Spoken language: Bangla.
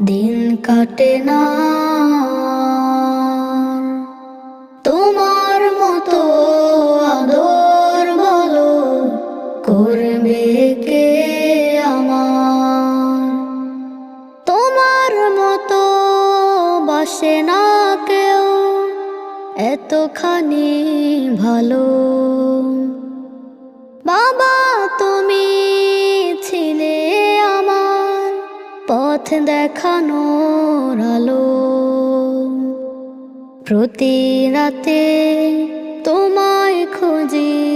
দিন কাটে না তোমার মতো আদর বলো করবে কে আমার। তোমার মতো বাসে না কেউ এতখানি ভালো। বাবা তুমি ছিলে আমার পথ দেখানোর আলো। প্রতি রাতে তোমায় খুঁজি